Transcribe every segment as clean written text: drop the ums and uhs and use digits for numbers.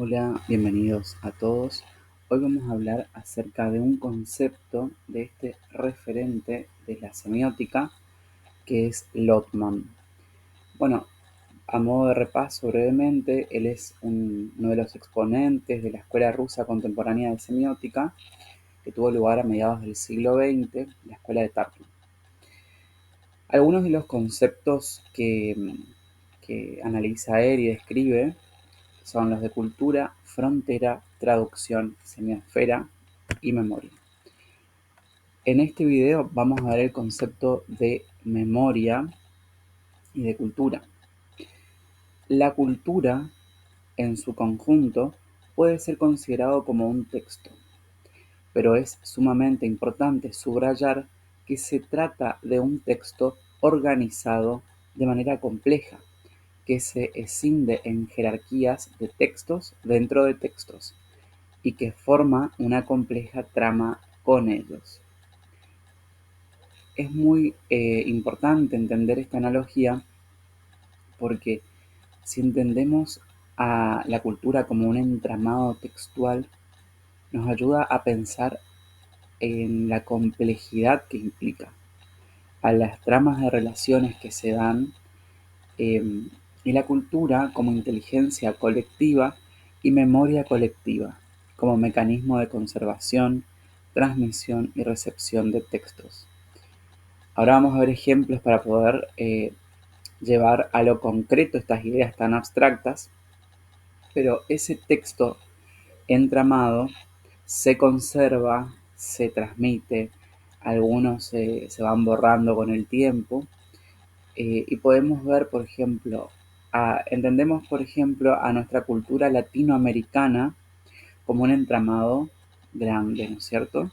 Hola, bienvenidos a todos. Hoy vamos a hablar acerca de un concepto de este referente de la semiótica que es Lotman. Bueno, a modo de repaso brevemente, él es uno de los exponentes de la escuela rusa contemporánea de semiótica que tuvo lugar a mediados del siglo XX, la escuela de Tartu. Algunos de los conceptos que analiza él y describe son los de cultura, frontera, traducción, semiosfera y memoria. En este video vamos a ver el concepto de memoria y de cultura. La cultura, en su conjunto, puede ser considerado como un texto, pero es sumamente importante subrayar que se trata de un texto organizado de manera compleja, que se escinde en jerarquías de textos dentro de textos y que forma una compleja trama con ellos. Es muy importante entender esta analogía porque si entendemos a la cultura como un entramado textual, nos ayuda a pensar en la complejidad que implica, a las tramas de relaciones que se dan y la cultura como inteligencia colectiva y memoria colectiva, como mecanismo de conservación, transmisión y recepción de textos. Ahora vamos a ver ejemplos para poder llevar a lo concreto estas ideas tan abstractas, pero ese texto entramado se conserva, se transmite, algunos se van borrando con el tiempo y podemos ver, por ejemplo, entendemos, por ejemplo, a nuestra cultura latinoamericana como un entramado grande, ¿no es cierto?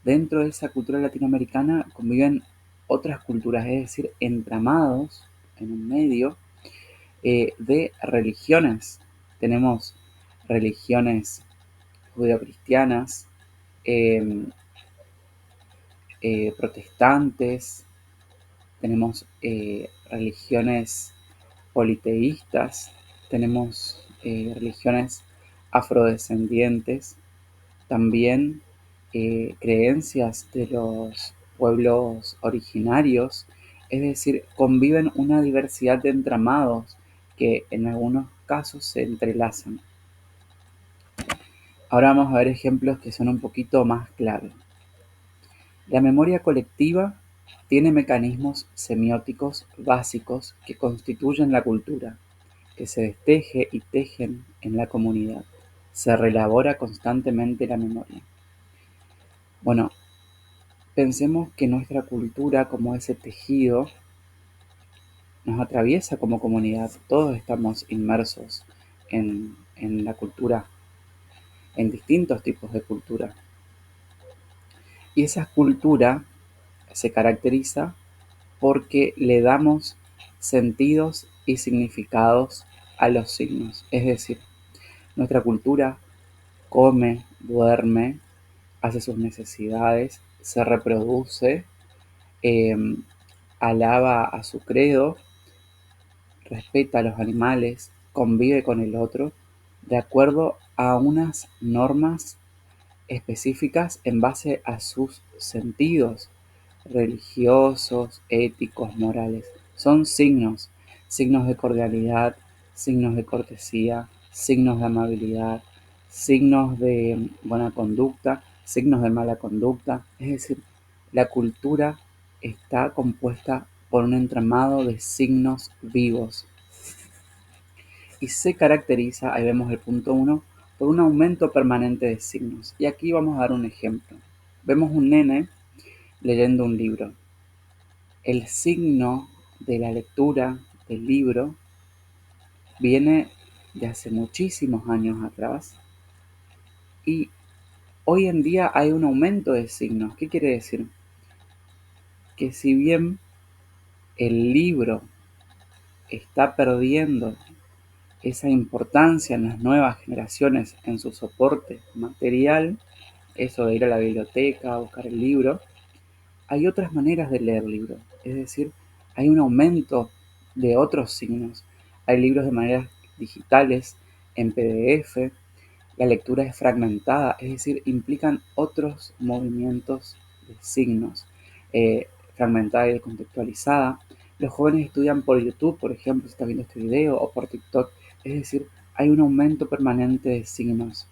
Dentro de esa cultura latinoamericana conviven otras culturas, es decir, entramados en un medio de religiones. Tenemos religiones judeocristianas, eh, protestantes, tenemos religiones politeístas, tenemos religiones afrodescendientes, también creencias de los pueblos originarios, es decir, conviven una diversidad de entramados que en algunos casos se entrelazan. Ahora vamos a ver ejemplos que son un poquito más claros. La memoria colectiva tiene mecanismos semióticos básicos que constituyen la cultura, que se desteje y tejen en la comunidad. Se reelabora constantemente la memoria. Bueno, pensemos que nuestra cultura, como ese tejido, nos atraviesa como comunidad. Todos estamos inmersos en la cultura, en distintos tipos de cultura. Y esa cultura se caracteriza porque le damos sentidos y significados a los signos. Es decir, nuestra cultura come, duerme, hace sus necesidades, se reproduce, eh, alaba a su credo, respeta a los animales, convive con el otro, de acuerdo a unas normas específicas en base a sus sentidos religiosos, éticos, morales. Son signos, signos de cordialidad, signos de cortesía, signos de amabilidad, signos de buena conducta, signos de mala conducta. Es decir, la cultura está compuesta por un entramado de signos vivos y se caracteriza, ahí vemos el punto 1, por un aumento permanente de signos. Y aquí vamos a dar un ejemplo. Vemos un nene leyendo un libro. El signo de la lectura del libro viene de hace muchísimos años atrás y hoy en día hay un aumento de signos. ¿Qué quiere decir? Que si bien el libro está perdiendo esa importancia en las nuevas generaciones en su soporte material, eso de ir a la biblioteca a buscar el libro, hay otras maneras de leer libros, es decir, hay un aumento de otros signos. Hay libros de maneras digitales, en PDF, la lectura es fragmentada, es decir, implican otros movimientos de signos, fragmentada y descontextualizada. Los jóvenes estudian por YouTube, por ejemplo, si está viendo este video, o por TikTok, es decir, hay un aumento permanente de signos.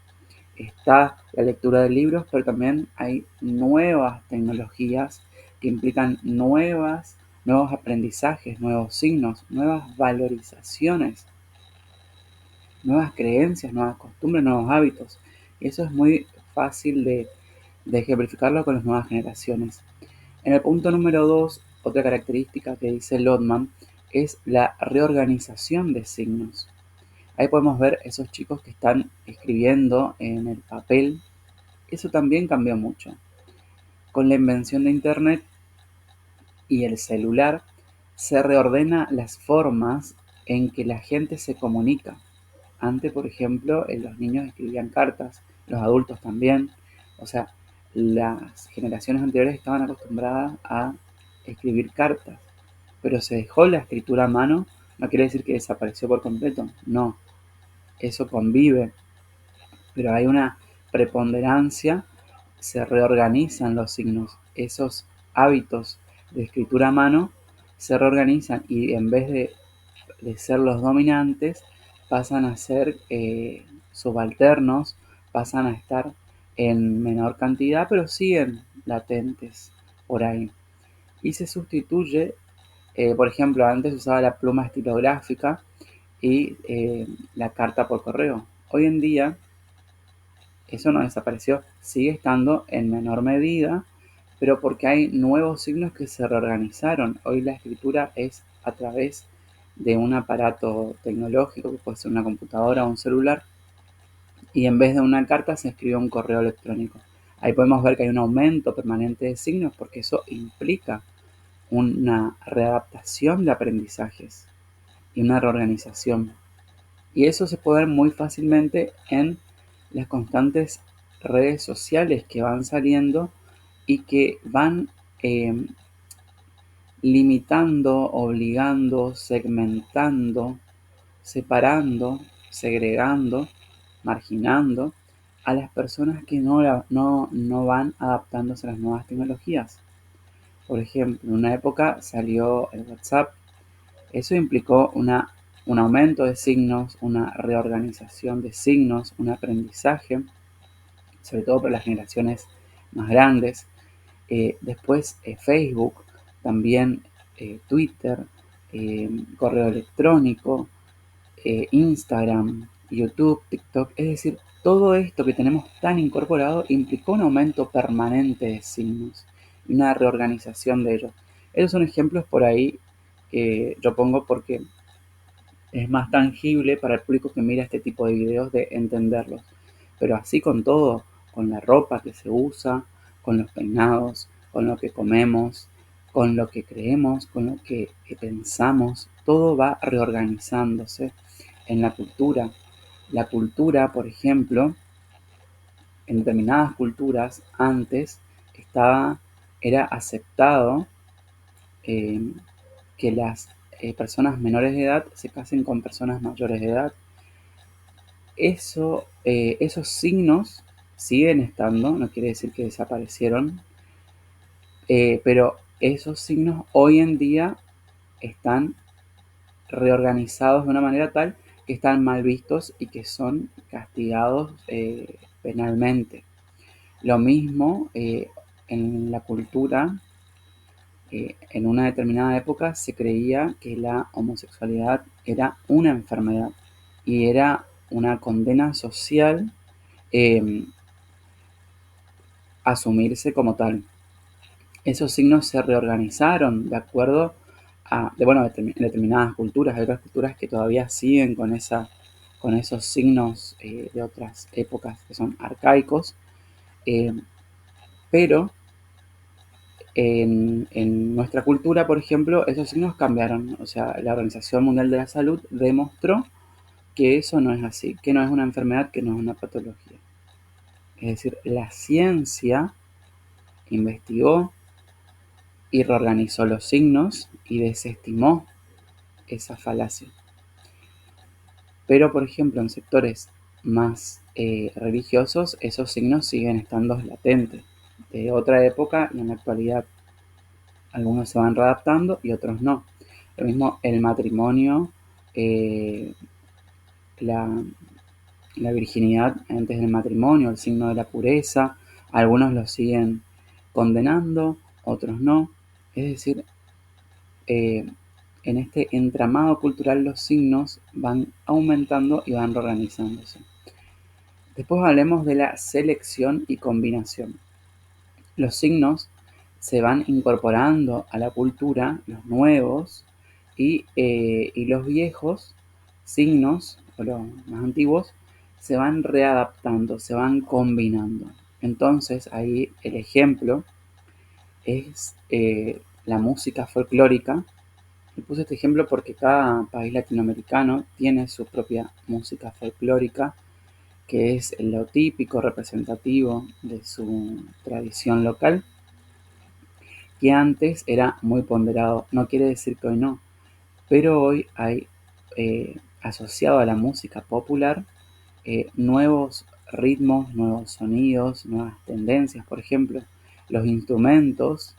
Está la lectura de libros, pero también hay nuevas tecnologías que implican nuevos aprendizajes, nuevos signos, nuevas valorizaciones, nuevas creencias, nuevas costumbres, nuevos hábitos. Y eso es muy fácil de ejemplificarlo con las nuevas generaciones. En el punto número 2, otra característica que dice Lotman es la reorganización de signos. Ahí podemos ver esos chicos que están escribiendo en el papel. Eso también cambió mucho. Con la invención de Internet y el celular, se reordena las formas en que la gente se comunica. Antes, por ejemplo, los niños escribían cartas, los adultos también. O sea, las generaciones anteriores estaban acostumbradas a escribir cartas, pero se dejó la escritura a mano. No quiere decir que desapareció por completo, no, eso convive, pero hay una preponderancia, se reorganizan los signos, esos hábitos de escritura a mano se reorganizan y en vez de ser los dominantes pasan a ser subalternos, pasan a estar en menor cantidad, pero siguen latentes por ahí. Y se sustituye, por ejemplo, antes usaba la pluma estilográfica y la carta por correo. Hoy en día eso no desapareció, sigue estando en menor medida, pero porque hay nuevos signos que se reorganizaron. Hoy la escritura es a través de un aparato tecnológico, que puede ser una computadora o un celular, y en vez de una carta se escribe un correo electrónico. Ahí podemos ver que hay un aumento permanente de signos porque eso implica una readaptación de aprendizajes y una reorganización. Y eso se puede ver muy fácilmente en las constantes redes sociales que van saliendo y que van limitando, obligando, segmentando, separando, segregando, marginando a las personas que no van adaptándose a las nuevas tecnologías. Por ejemplo, en una época salió el WhatsApp. Eso implicó un aumento de signos, una reorganización de signos, un aprendizaje, sobre todo para las generaciones más grandes. Después Facebook, también Twitter, correo electrónico, Instagram, YouTube, TikTok. Es decir, todo esto que tenemos tan incorporado implicó un aumento permanente de signos y una reorganización de ellos. Esos son ejemplos por ahí que yo pongo porque es más tangible para el público que mira este tipo de videos de entenderlos. Pero así con todo, con la ropa que se usa, con los peinados, con lo que comemos, con lo que creemos, con lo que pensamos, todo va reorganizándose en la cultura. La cultura, por ejemplo, en determinadas culturas antes era aceptado eh, que las personas menores de edad se casen con personas mayores de edad. Esos signos siguen estando, no quiere decir que desaparecieron, pero esos signos hoy en día están reorganizados de una manera tal que están mal vistos y que son castigados penalmente. Lo mismo en la cultura. En una determinada época se creía que la homosexualidad era una enfermedad y era una condena social eh, asumirse como tal. Esos signos se reorganizaron de acuerdo en determinadas culturas. Hay otras culturas que todavía siguen con esos signos de otras épocas que son arcaicos, eh, pero en nuestra cultura, por ejemplo, esos signos cambiaron. O sea, la Organización Mundial de la Salud demostró que eso no es así, que no es una enfermedad, que no es una patología. Es decir, la ciencia investigó y reorganizó los signos y desestimó esa falacia. Pero, por ejemplo, en sectores más religiosos, esos signos siguen estando latentes de otra época y en la actualidad. Algunos se van readaptando y otros no. Lo mismo el matrimonio, eh, la, la virginidad antes del matrimonio, el signo de la pureza. Algunos lo siguen condenando, otros no. Es decir, eh, en este entramado cultural los signos van aumentando y van reorganizándose. Después hablemos de la selección y combinación. Los signos se van incorporando a la cultura, los nuevos, y los viejos signos, o los más antiguos, se van readaptando, se van combinando. Entonces ahí el ejemplo es la música folclórica. Y puse este ejemplo porque cada país latinoamericano tiene su propia música folclórica, que es lo típico, representativo de su tradición local, que antes era muy ponderado. No quiere decir que hoy no, pero hoy hay asociado a la música popular nuevos ritmos, nuevos sonidos, nuevas tendencias. Por ejemplo, los instrumentos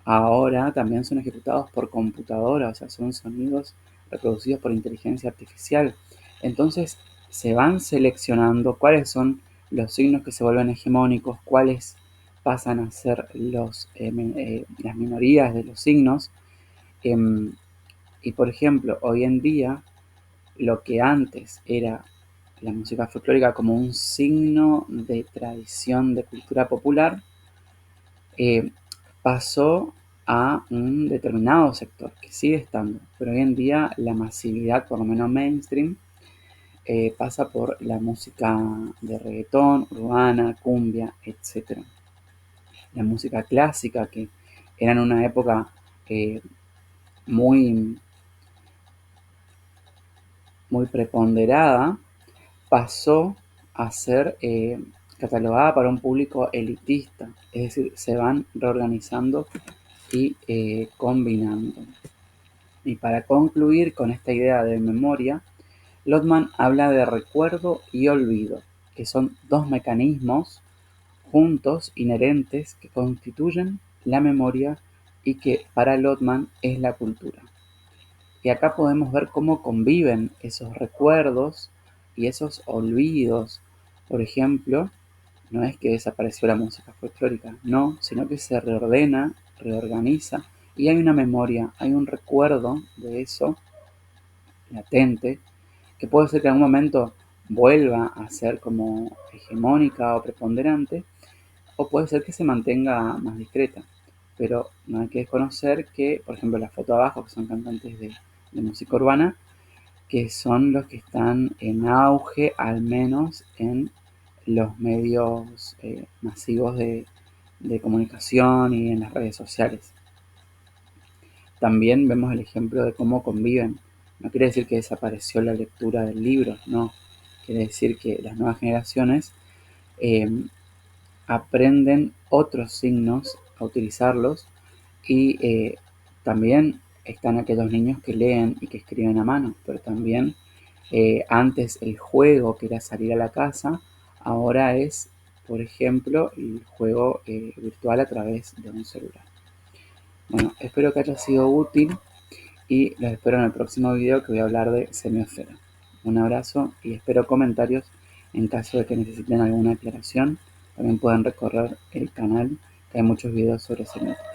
ahora también son ejecutados por computadora, o sea, son sonidos reproducidos por inteligencia artificial. Entonces se van seleccionando cuáles son los signos que se vuelven hegemónicos, cuáles pasan a ser las minorías de los signos. Em, y por ejemplo, hoy en día, lo que antes era la música folclórica como un signo de tradición de cultura popular, eh, pasó a un determinado sector, que sigue estando, pero hoy en día la masividad, por lo menos mainstream, pasa por la música de reggaetón, urbana, cumbia, etc. La música clásica, que era en una época eh, muy, muy preponderada, pasó a ser catalogada para un público elitista, es decir, se van reorganizando y combinando. Y para concluir con esta idea de memoria, Lotman habla de recuerdo y olvido, que son dos mecanismos juntos inherentes que constituyen la memoria y que para Lotman es la cultura. Y acá podemos ver cómo conviven esos recuerdos y esos olvidos. Por ejemplo, no es que desapareció la música folclórica, no, sino que se reordena, reorganiza y hay una memoria, hay un recuerdo de eso latente, que puede ser que en algún momento vuelva a ser como hegemónica o preponderante, o puede ser que se mantenga más discreta. Pero no hay que desconocer que, por ejemplo, la foto abajo, que son cantantes de música urbana, que son los que están en auge, al menos en los medios masivos de comunicación y en las redes sociales. También vemos el ejemplo de cómo conviven. No quiere decir que desapareció la lectura del libro, no. Quiere decir que las nuevas generaciones eh, aprenden otros signos a utilizarlos y también están aquellos niños que leen y que escriben a mano, pero también antes el juego que era salir a la casa, ahora es, por ejemplo, el juego virtual a través de un celular. Bueno, espero que haya sido útil y los espero en el próximo video que voy a hablar de semiosfera. Un abrazo y espero comentarios en caso de que necesiten alguna aclaración. También pueden recorrer el canal, que hay muchos videos sobre semiosfera.